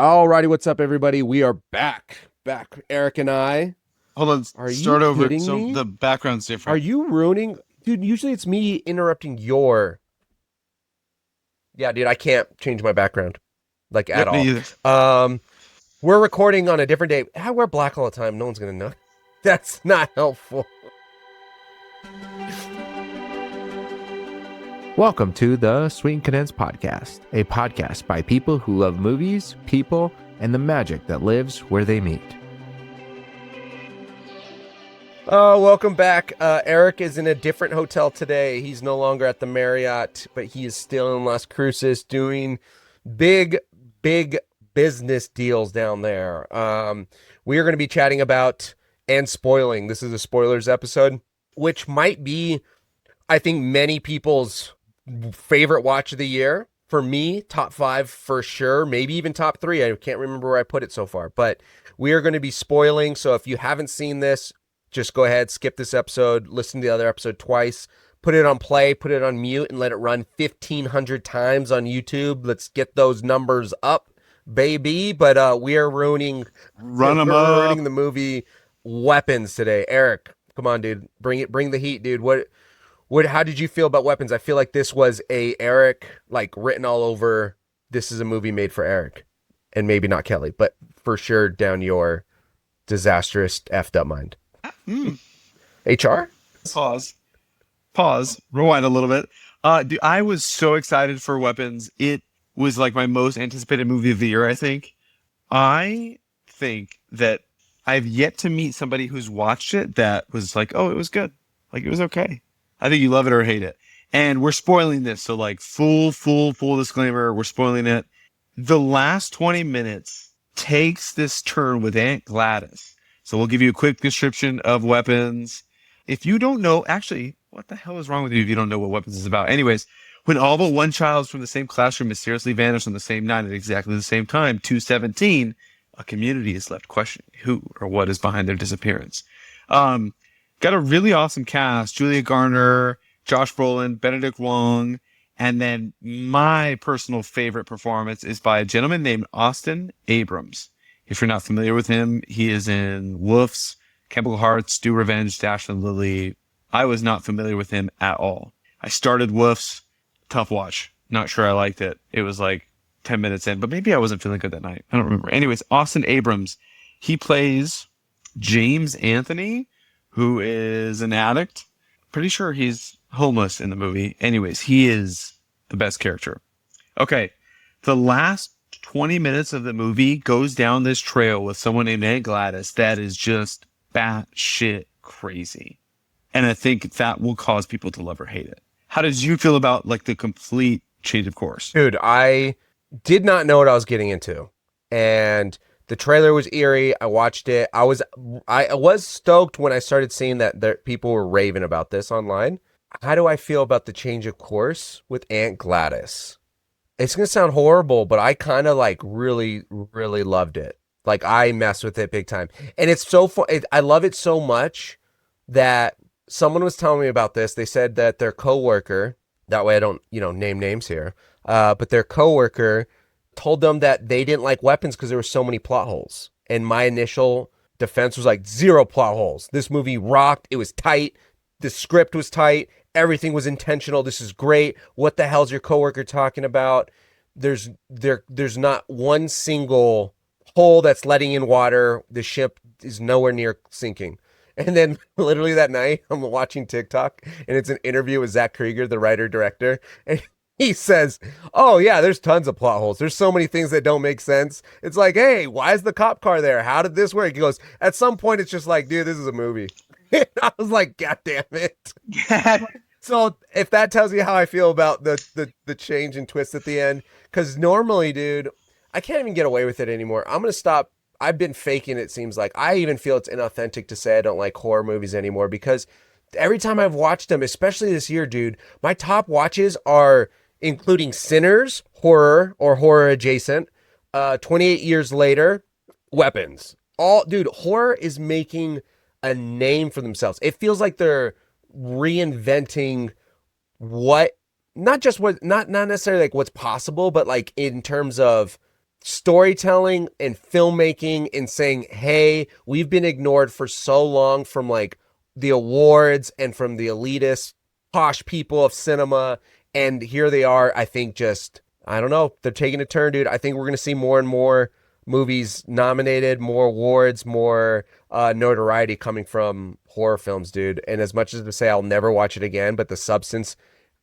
Alrighty, what's up, everybody? We are back. Eric and I. Hold on, Are you start over. kidding So me? the background's Are different. you ruining, dude? Usually it's me interrupting your. Yeah, dude, I can't change my background like at Yep, me all. either. Um, we're recording on a different day. I wear black all the time. No one's gonna know. That's not helpful. Welcome to the Sweet and Condensed Podcast, a podcast by people who love movies, people, and the magic that lives where they meet. Welcome back. Eric is in a different hotel today. He's no longer at the Marriott, but he is still in Las Cruces doing big, big business deals down there. We are going to be chatting about and spoiling. This is a spoilers episode, which might be, I think, many people's favorite watch of the year. For me, top 5 for sure, maybe even top 3. I can't remember where I put it so far, but we are going to be spoiling. So if you haven't seen this, just go ahead, skip this episode, listen to the other episode twice, put it on play, put it on mute, and let it run 1,500 times on YouTube. Let's get those numbers up, baby. But we are ruining, Run them we're up. ruining the movie Weapons today. Eric, come on, dude, bring the heat, dude. How did you feel about Weapons? I feel like this was a Eric, like, written all over. This is a movie made for Eric, and maybe not Kelly, but for sure down your disastrous effed up mind. Mm, HR? pause. Pause. Rewind a little bit. Dude, I was so excited for Weapons. It was like my most anticipated movie of the year, I think. I think that I've yet to meet somebody who's watched it that was like, oh, it was good. Like, it was okay. I think you love it or hate it. And we're spoiling this. So, like, full disclaimer. We're spoiling it. The last 20 minutes takes this turn with Aunt Gladys. So we'll give you a quick description of Weapons. If you don't know, actually, what the hell is wrong with you if you don't know what Weapons is about? Anyways, when all but one child from the same classroom mysteriously vanished on the same night at exactly the same time, 217, a community is left questioning who or what is behind their disappearance. Um, Got a really awesome cast: Julia Garner, Josh Brolin, Benedict Wong, and then my personal favorite performance is by a gentleman named Austin Abrams. If you're not familiar with him, he is in Wolves, Chemical Hearts, Do Revenge, Dash and Lily. I was not familiar with him at all. I started Wolves, tough watch. Not sure I liked it. It was like 10 minutes in, but maybe I wasn't feeling good that night. I don't remember. Anyways, Austin Abrams, he plays James Anthony, who is an addict. Pretty sure he's homeless in the movie. Anyways, he is the best character. Okay, the last 20 minutes of the movie goes down this trail with someone named Aunt Gladys that is just batshit crazy. And I think that will cause people to love or hate it. How did you feel about, like, the complete change of course? Dude, I did not know what I was getting into. And the trailer was eerie. I watched it. I was stoked when I started seeing that people were raving about this online. How do I feel about the change of course with Aunt Gladys? It's gonna sound horrible, but I kind of like really, really loved it. Like, I messed with it big time, and it's so fun. I love it so much that someone was telling me about this. They said that their coworker, that way I don't, name names here, but their coworker told them that they didn't like Weapons because there were so many plot holes. And my initial defense was like, zero plot holes. This movie rocked. It was tight. The script was tight. Everything was intentional. This is great. What the hell's your coworker talking about? There's not one single hole that's letting in water. The ship is nowhere near sinking. And then literally that night, I'm watching TikTok, and it's an interview with Zach Krieger, the writer director, and he says, "Oh yeah, there's tons of plot holes. There's so many things that don't make sense. It's like, hey, why is the cop car there? How did this work?" He goes, "At some point, it's just like, dude, this is a movie." And I was like, God damn it. So if that tells you how I feel about the change and twist at the end, because normally, dude, I can't even get away with it anymore. I'm gonna stop. I've been faking it, seems like. I even feel it's inauthentic to say I don't like horror movies anymore, because every time I've watched them, especially this year, dude, my top watches are including Sinners, horror or horror adjacent, 28 years later, Weapons. All, dude, horror is making a name for themselves. It feels like they're reinventing what, not just what, not necessarily like what's possible, but like in terms of storytelling and filmmaking and saying, hey, we've been ignored for so long from like the awards and from the elitist posh people of cinema. And here they are, I think just, I don't know, they're taking a turn, dude. I think we're going to see more and more movies nominated, more awards, more notoriety coming from horror films, dude. And as much as to say I'll never watch it again, but the substance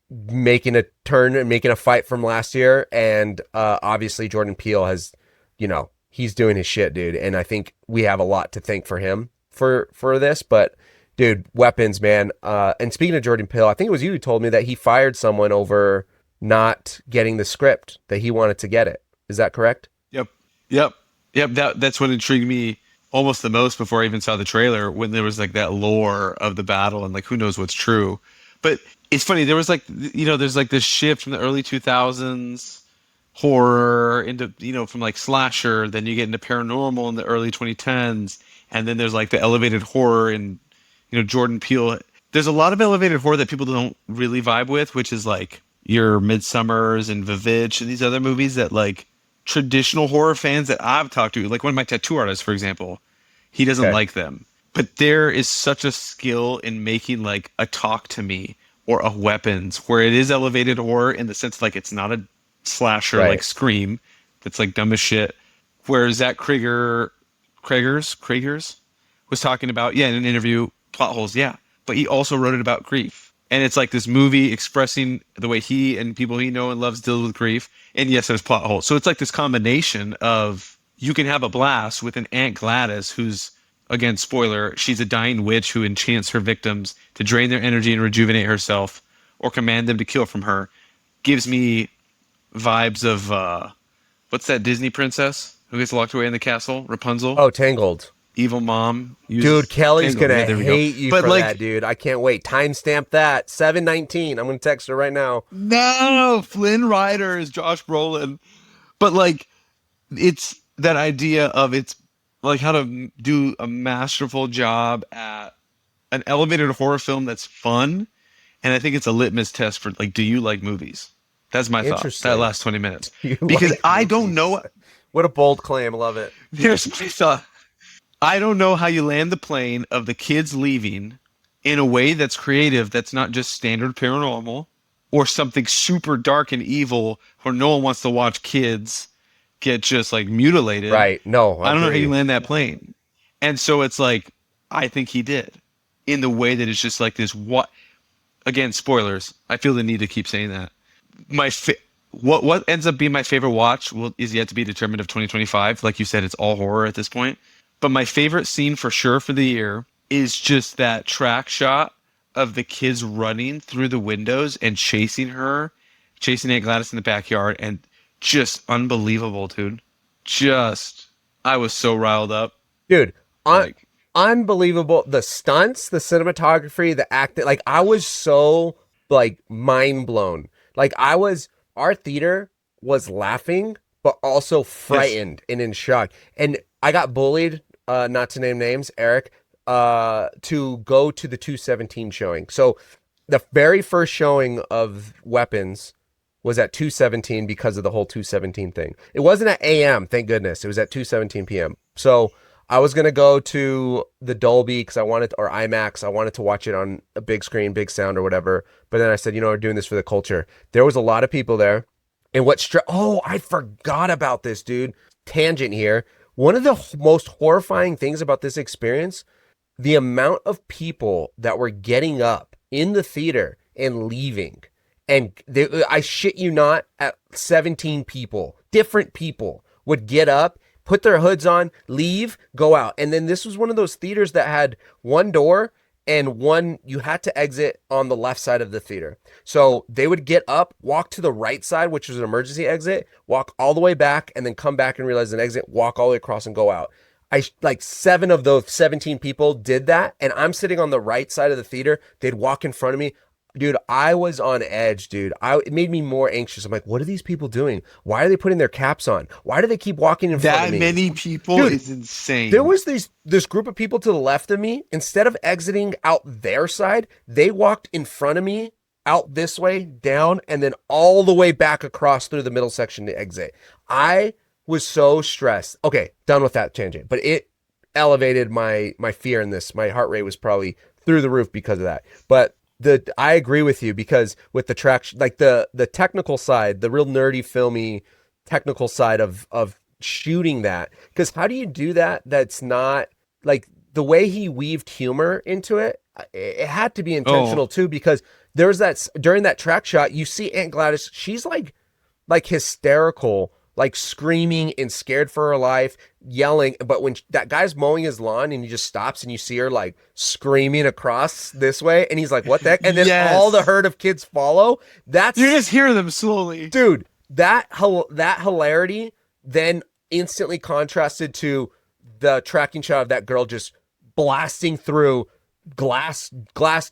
making a turn and making a fight from last year. And obviously Jordan Peele has, he's doing his shit, dude. And I think we have a lot to thank for him for this. But dude, Weapons, man. And speaking of Jordan Peele, I think it was you who told me that he fired someone over not getting the script, that he wanted to get it. Is that correct? Yep. That's what intrigued me almost the most before I even saw the trailer, when there was like that lore of the battle and like who knows what's true. But it's funny, there was like, there's like this shift from the early 2000s horror into, from like slasher, then you get into paranormal in the early 2010s, and then there's like the elevated horror and Jordan Peele. There's a lot of elevated horror that people don't really vibe with, which is like your Midsummers and Vivitch and these other movies that like traditional horror fans that I've talked to, like one of my tattoo artists, for example, he doesn't like them. But there is such a skill in making like a Talk to Me or a Weapons where it is elevated horror in the sense like it's not a slasher like Scream that's like dumb as shit. Where Zach Kragers was talking about, in an interview, plot holes, but he also wrote it about grief. And it's like this movie expressing the way he and people he know and loves deal with grief. And yes, there's plot holes. So it's like this combination of, you can have a blast with an Aunt Gladys who's, again, spoiler, she's a dying witch who enchants her victims to drain their energy and rejuvenate herself or command them to kill from her. Gives me vibes of, what's that Disney princess who gets locked away in the castle? Rapunzel? Oh, Tangled. Evil mom. Dude, Kelly's going to hate you but for like, that, dude. I can't wait. Timestamp that. 7/19. I'm going to text her right now. No, Flynn Rider is Josh Brolin. But like, it's that idea of, it's like how to do a masterful job at an elevated horror film that's fun. And I think it's a litmus test for like, do you like movies? That's my thought. That last 20 minutes. Because like I don't know. What a bold claim. Love it. Here's my thought. I don't know how you land the plane of the kids leaving in a way that's creative, that's not just standard paranormal or something super dark and evil where no one wants to watch kids get just like mutilated. Right. No, I don't know how you land that plane. And so it's like, I think he did, in the way that it's just like this, again, spoilers. I feel the need to keep saying that. What ends up being my favorite watch is yet to be determined of 2025. Like you said, it's all horror at this point. But my favorite scene for sure for the year is just that track shot of the kids running through the windows and chasing Aunt Gladys in the backyard, and just unbelievable, dude. I was so riled up. Dude, unbelievable. The stunts, the cinematography, the acting, like I was so like mind blown. Like our theater was laughing, but also frightened and in shock. And I got bullied, not to name names, Eric, to go to the 217 showing. So the very first showing of Weapons was at 217 because of the whole 217 thing. It wasn't at AM, thank goodness. It was at 2:17 p.m. So I was going to go to the Dolby or IMAX. I wanted to watch it on a big screen, big sound or whatever. But then I said, we're doing this for the culture. There was a lot of people there. And I forgot about this, dude. Tangent here. One of the most horrifying things about this experience, the amount of people that were getting up in the theater and leaving. And I shit you not, at 17 people, different people would get up, put their hoods on, leave, go out. And then this was one of those theaters that had one door and you had to exit on the left side of the theater. So they would get up, walk to the right side, which was an emergency exit, walk all the way back, and then come back and realize an exit, walk all the way across and go out. Like 7 of those 17 people did that, and I'm sitting on the right side of the theater. They'd walk in front of me. Dude, I was on edge, dude. It made me more anxious. I'm like, what are these people doing? Why are they putting their caps on? Why do they keep walking in front of me? That many people, dude, is insane. There was this group of people to the left of me. Instead of exiting out their side, they walked in front of me, out this way, down, and then all the way back across through the middle section to exit. I was so stressed. Okay, done with that tangent. But it elevated my fear in this. My heart rate was probably through the roof because of that. But I agree with you because with the traction, like the technical side, the real nerdy filmy technical side of shooting that. Because how do you do that? That's not like the way he weaved humor into it. It had to be Oh, intentional too because there's that during that track shot you see Aunt Gladys. She's like hysterical, like screaming and scared for her life, yelling. But when that guy's mowing his lawn and he just stops and you see her like screaming across this way, and he's like, "What the heck?" And then all the yes. herd of kids follow. You That's just hear them slowly. dude. That hilarity then instantly contrasted to the tracking shot of that girl just blasting through glass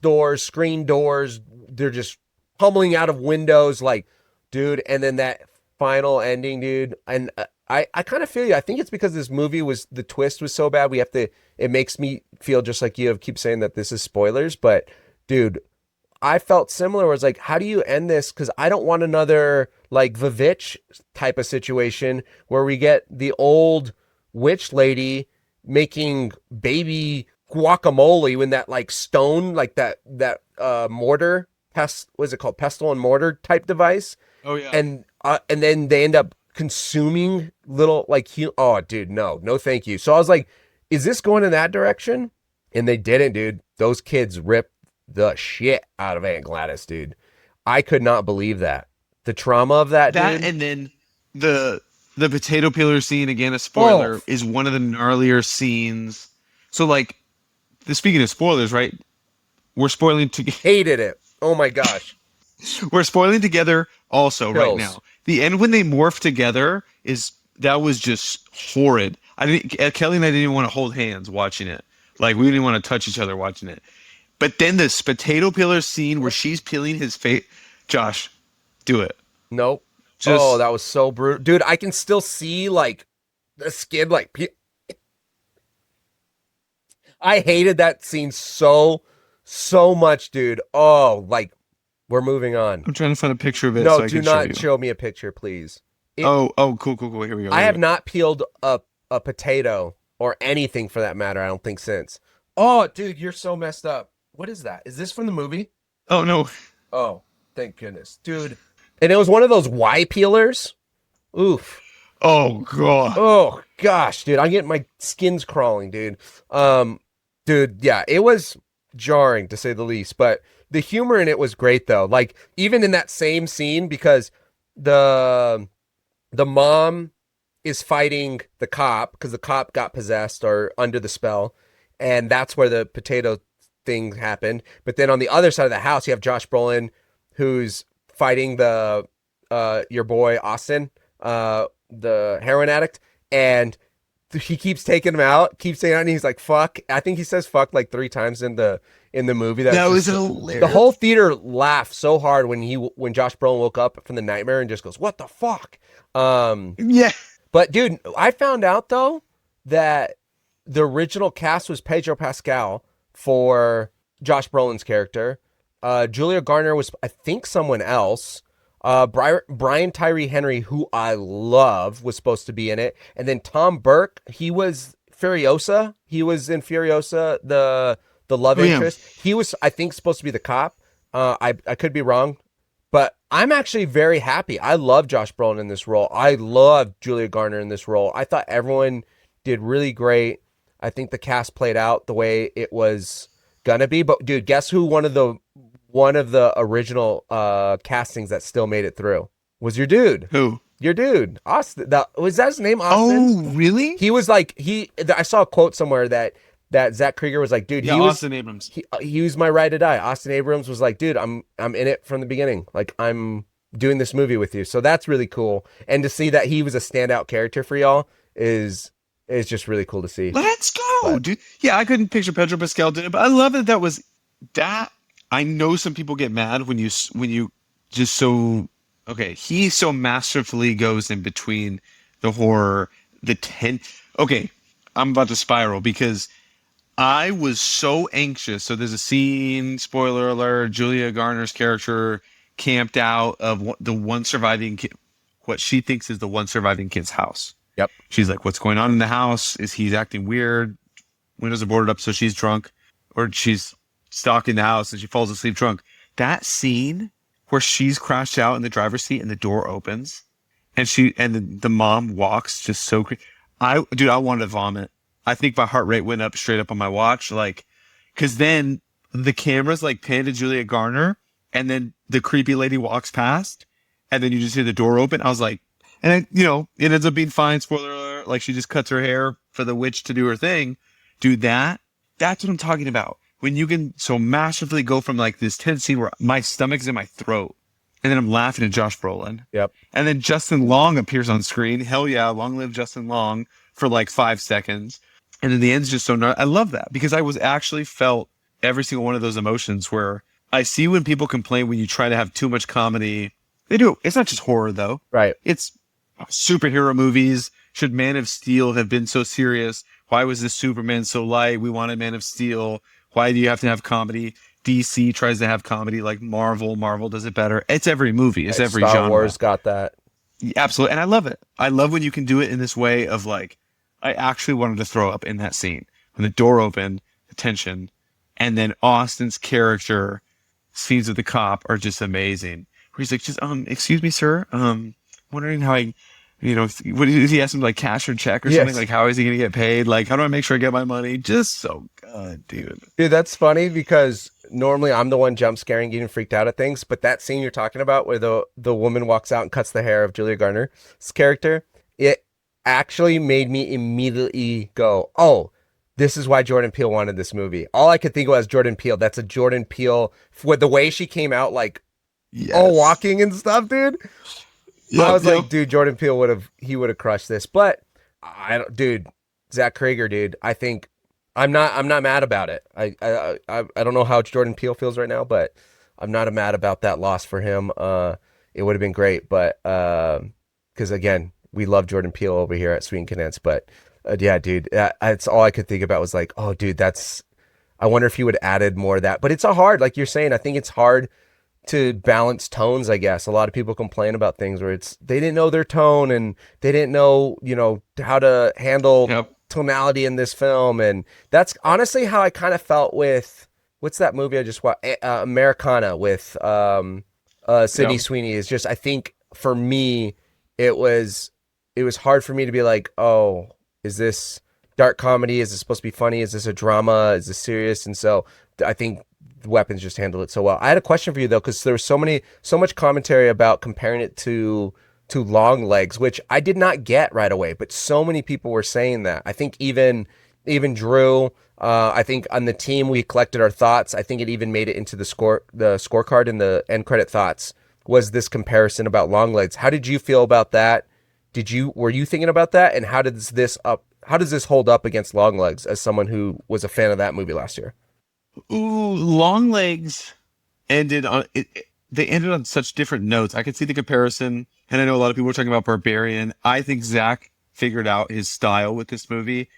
doors, screen doors. They're just pummeling out of windows, like, dude. And then that final ending, dude. And I kind of feel you. I think it's because this movie was the twist was so bad. We have to. It makes me feel just like you keep saying that this is spoilers, but dude, I felt similar. Where it's like, how do you end this? Because I don't want another like Vivitch type of situation where we get the old witch lady making baby guacamole when that like stone, like that mortar pest, was it called pestle and mortar type device, Oh yeah. and then they end up consuming little like oh dude, no thank you. So I was like, is this going in that direction? And they didn't, dude. Those kids ripped the shit out of Aunt Gladys, dude. I could not believe that. The trauma of that, That dude. and then the the potato peeler scene, again a Oh, spoiler, is one of the gnarlier scenes. So like speaking of spoilers, right? We're spoiling to hated it. Oh my gosh. we're spoiling together also right Pills. now. The end when they morph together is that was just horrid. I didn't Kelly and I didn't even want to hold hands watching it. Like we didn't even want to touch each other watching it. But then this potato peeler scene where she's peeling his face, Josh, do it. Nope. Oh, Just that was so brutal. Dude, I can still see like the skin like I hated that scene so much, dude. Oh, like we're moving on. I'm trying to find a picture of it No, so I do can show not you. show me a picture, please. It Oh, cool. Here we go. I Here we have go. not peeled a potato or anything for that matter, I don't think since. Oh, dude, you're so messed up. What is that? Is this from the movie? Oh no. Oh, thank goodness. Dude. And it was one of those Y peelers. Oof. Oh god. Oh gosh, dude, I'm getting my skin's crawling, dude. Um, dude, yeah, it was jarring to say the least, but the humor in it was great though. Like even in that same scene, because the the mom is fighting the cop because the cop got possessed or under the spell, and that's where the potato thing happened. But then on the other side of the house, you have Josh Brolin, who's fighting the your boy Austin, the heroin addict, and he keeps taking him out, keeps saying it, and he's like "fuck." I think he says "fuck" like 3 times in the movie. That That's was just the hilarious. whole theater laughed so hard when Josh Brolin woke up from the nightmare and just goes, "What the fuck?" Yeah. But dude, I found out though that the original cast was Pedro Pascal for Josh Brolin's character. Julia Garner was, I think, someone else. Brian Tyree Henry, who I love, was supposed to be in it, and then Tom Burke, he was Furiosa. He was in Furiosa, the love Oh yeah. interest. He was, I think, supposed to be the cop. I could be wrong, but I'm actually very happy. I love Josh Brolin in this role. I love Julia Garner in this role. I thought everyone did really great. I think the cast played out the way it was gonna be. But dude, guess who one of the original castings that still made it through was your dude. Who? Your dude, Austin. Was that his name, Oh, Austin? really? He was like I saw a quote somewhere that Zach Krieger was like, dude, Yeah, Austin Abrams. he was my ride to die. Austin Abrams was like, dude, I'm in it from the beginning. Like I'm doing this movie with you. So that's really cool. And to see that he was a standout character for y'all is just really cool to see. Let's go, But dude. Yeah, I couldn't picture Pedro Pascal doing it, but I love that that was that. I know some people get mad when you just so okay. He so masterfully goes in between the horror, the ten. Okay, I'm about to spiral because I was so anxious. So there's a scene, spoiler alert, Julia Garner's character camped out of the one surviving kid, what she thinks is the one surviving kid's house. Yep. She's like, what's going on in the house? Is he's acting weird? Windows are boarded up, so she's drunk, or she's stalking the house and she falls asleep drunk. That scene where she's crashed out in the driver's seat and the door opens and the mom walks just so I wanted to vomit. I think my heart rate went up straight up on my watch, like, because then the camera's like panned to Julia Garner, and then the creepy lady walks past, and then you just hear the door open. I was like, and then, it ends up being fine. Spoiler alert. Like, she just cuts her hair for the witch to do her thing. Dude, that's what I'm talking about. When you can so massively go from like this tendency where my stomach's in my throat, and then I'm laughing at Josh Brolin. Yep. And then Justin Long appears on screen. Hell yeah, long live Justin Long for like 5 seconds. And then the end's just so I love that because I was actually felt every single one of those emotions where I see when people complain when you try to have too much comedy. They do. It's not just horror though. Right. It's superhero movies. Should Man of Steel have been so serious? Why was this Superman so light? We wanted Man of Steel. Why do you have to have comedy? DC tries to have comedy like Marvel. Marvel does it better. It's every movie. It's every Star genre. Wars got that. Absolutely. And I love it. I love when you can do it in this way of like, I actually wanted to throw up in that scene when the door opened, the tension, and then Austin's character scenes with the cop are just amazing. Where he's like, just excuse me, sir, wondering how I, what did he ask him, like cash or check or something? Like, how is he gonna get paid? Like, how do I make sure I get my money? Just so good, dude. Dude, that's funny because normally I'm the one jump scaring, getting freaked out at things, but that scene you're talking about where the woman walks out and cuts the hair of Julia Garner's character, it actually made me immediately go, oh, this is why Jordan Peele wanted this movie. All I could think was Jordan Peele. That's a Jordan Peele with the way she came out, like, all walking and stuff, dude. I was like, dude, Jordan Peele would have crushed this. But dude, Zach Krager, dude, I think I'm not mad about it. I don't know how Jordan Peele feels right now, but I'm not mad about that loss for him. It would have been great, but because again, we love Jordan Peele over here at Sweet and Condensed, but yeah, dude, that's all I could think about was like, oh, dude, I wonder if he would have added more of that. But it's hard, like you're saying, I think it's hard to balance tones, I guess. A lot of people complain about things where they didn't know their tone and they didn't know, how to handle tonality in this film. And that's honestly how I kind of felt with, what's that movie I just watched? Americana with Sydney Sweeney. Is just, I think for me, it was hard for me to be like, oh, is this dark comedy? Is this supposed to be funny? Is this a drama? Is this serious? And so I think the Weapons just handled it so well. I had a question for you though, because there was so much commentary about comparing it to LongLegs, which I did not get right away, but so many people were saying that. I think even Drew, I think on the team we collected our thoughts. I think it even made it into the scorecard in the end credit thoughts was this comparison about LongLegs. How did you feel about that? Were you thinking about that? And how does this hold up against LongLegs as someone who was a fan of that movie last year? Ooh, LongLegs ended on they ended on such different notes. I could see the comparison, and I know a lot of people were talking about Barbarian. I think Zach figured out his style with this movie.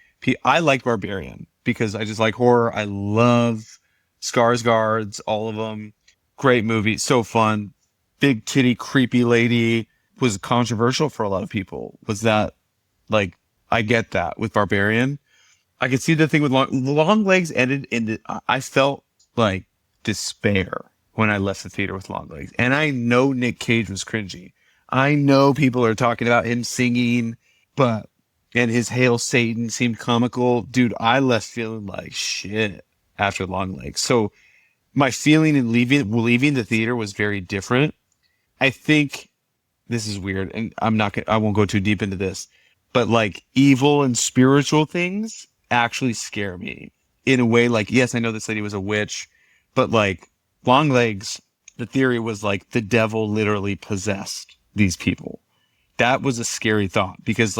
I like Barbarian because I just like horror. I love Skarsgård's, all of them. Great movie, so fun. Big titty, creepy lady was controversial for a lot of people. Was that, like, I get that with Barbarian. I could see the thing with LongLegs ended I felt like despair when I left the theater with LongLegs. And I know Nick Cage was cringy. I know people are talking about him singing, and his Hail Satan seemed comical. Dude, I left feeling like shit after LongLegs. So my feeling in leaving the theater was very different. I think this is weird, and I won't go too deep into this, but like evil and spiritual things actually scare me in a way. Like, yes, I know this lady was a witch, but like LongLegs, the theory was like the devil literally possessed these people. That was a scary thought because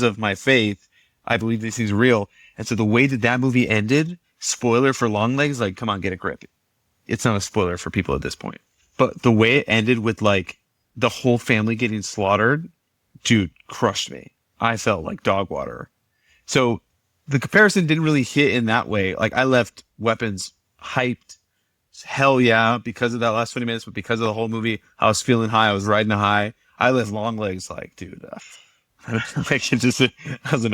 of my faith, I believe these things are real. And so the way that movie ended, spoiler for LongLegs, like, come on, get a grip. It's not a spoiler for people at this point, but the way it ended with like the whole family getting slaughtered, dude, crushed me. I felt like dog water. So the comparison didn't really hit in that way. Like, I left Weapons hyped. Hell yeah, because of that last 20 minutes, but because of the whole movie, I was feeling high. I was riding a high. I left LongLegs like, dude, Like it just, it was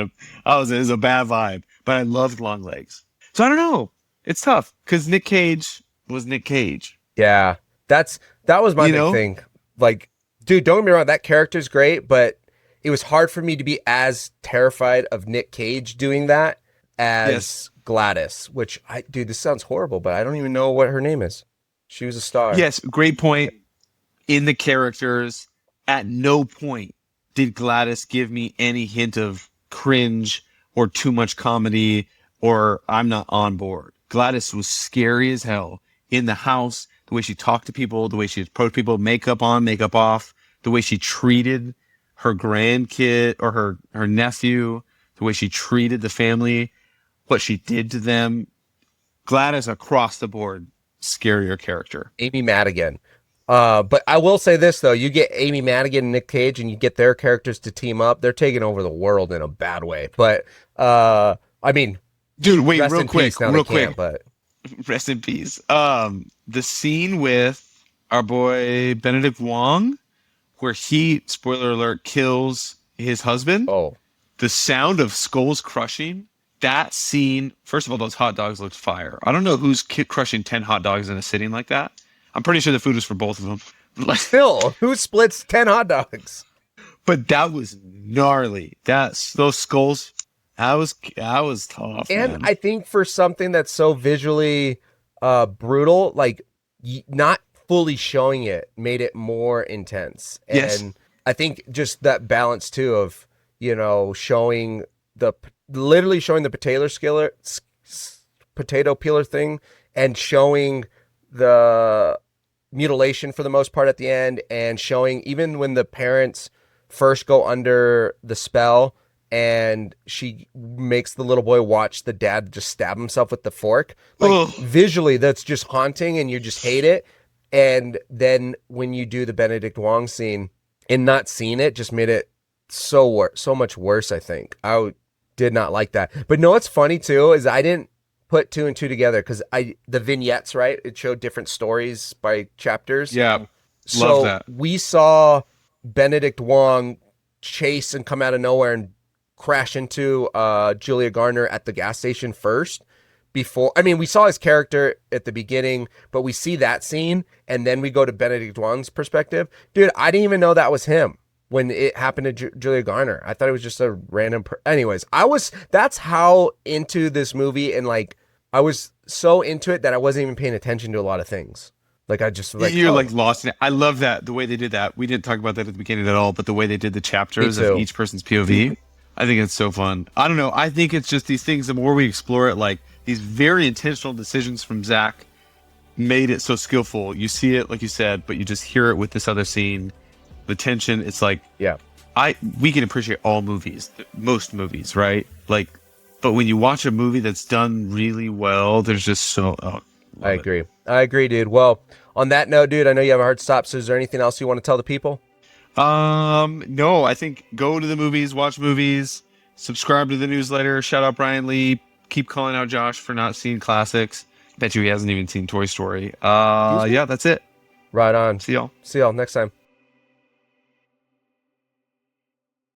a bad vibe, but I loved LongLegs. So I don't know. It's tough because Nick Cage was Nick Cage. Yeah, that was my You big know? thing. Like, dude, don't get me wrong, that character's great, but it was hard for me to be as terrified of Nick Cage doing that Yes. as Gladys, which dude, this sounds horrible, but I don't even know what her name is. She was a star. Yes. Great point. In the characters, at no point did Gladys give me any hint of cringe or too much comedy or I'm not on board. Gladys was scary as hell in the house, the way she talked to people, the way she approached people, makeup on, makeup off, the way she treated her grandkid or her nephew, the way she treated the family, what she did to them. Gladys across the board, scarier character. Amy Madigan. But I will say this though, you get Amy Madigan and Nick Cage and you get their characters to team up, they're taking over the world in a bad way. But I mean, Dude, wait, rest real in quick, peace. Now real they can't, quick. but Rest in peace. The scene with our boy Benedict Wong, where he, spoiler alert, kills his husband. oh, The sound of skulls crushing. That scene. First of all, those hot dogs looked fire. I don't know who's crushing 10 hot dogs in a sitting like that. I'm pretty sure the food was for both of them. Phil, who splits 10 hot dogs? But that was gnarly. Those skulls. That was tough. And Man. I think for something that's so visually brutal, like not fully showing it made it more intense. Yes. And I think just that balance too of, showing literally showing the potato peeler thing and showing the mutilation for the most part at the end, and showing even when the parents first go under the spell and she makes the little boy watch the dad just stab himself with the fork. Like Ugh. visually, that's just haunting and you just hate it. And then when you do the Benedict Wong scene and not seeing it just made it so much worse, I think. I did not like that. But no, what's funny too is I didn't put two and two together because the vignettes, right? It showed different stories by chapters. Yeah. So Love that. we saw Benedict Wong chase and come out of nowhere and crash into Julia Garner at the gas station first. We saw his character at the beginning, but we see that scene and then we go to Benedict Wong's perspective. Dude, I didn't even know that was him when it happened to Julia Garner. I thought it was just a random anyways, that's how into this movie, and like I was so into it that I wasn't even paying attention to a lot of things. Like I just You're like lost in it. I love that, the way they did that. We didn't talk about that at the beginning at all, but the way they did the chapters of each person's POV, I think it's so fun. I don't know. I think it's just these things, the more we explore it, like these very intentional decisions from Zach made it so skillful. You see it, like you said, but you just hear it with this other scene. The tension, it's like, yeah. We can appreciate all movies, most movies, right? Like, but when you watch a movie that's done really well, there's just so... I agree, dude. Well, on that note, dude, I know you have a hard stop, so is there anything else you want to tell the people? No, I think go to the movies, watch movies, subscribe to the newsletter, shout out Brian Lee, keep calling out Josh for not seeing classics. Bet you he hasn't even seen Toy Story. Yeah, that's it. Right on. See y'all. See y'all next time.